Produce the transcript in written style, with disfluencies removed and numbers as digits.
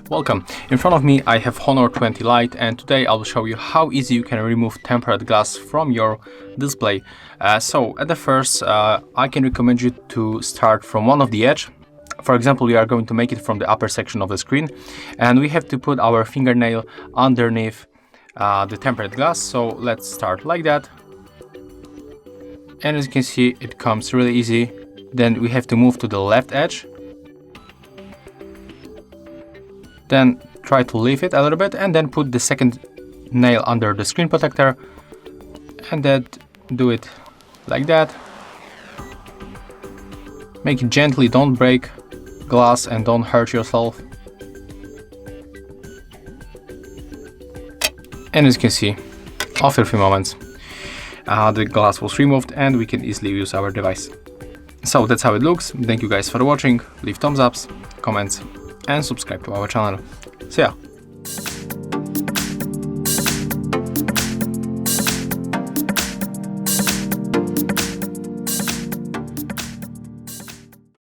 Welcome. In front of me I have Honor 20 Lite, and today I will show you how easy you can remove tempered glass from your display. So at the first, I can recommend you to start from one of the edge. For example, we are going to make it from the upper section of the screen, and we have to put our fingernail underneath the tempered glass. So let's start like that. And as you can see, it comes really easy. Then we have to move to the left edge. Then try to leave it a little bit and then put the second nail under the screen protector, and then do it like that. Make it gently, don't break glass and don't hurt yourself. And as you can see, after a few moments, the glass was removed and we can easily use our device. So that's how it looks. Thank you guys for watching. Leave thumbs ups, comments, and subscribe to our channel. See ya!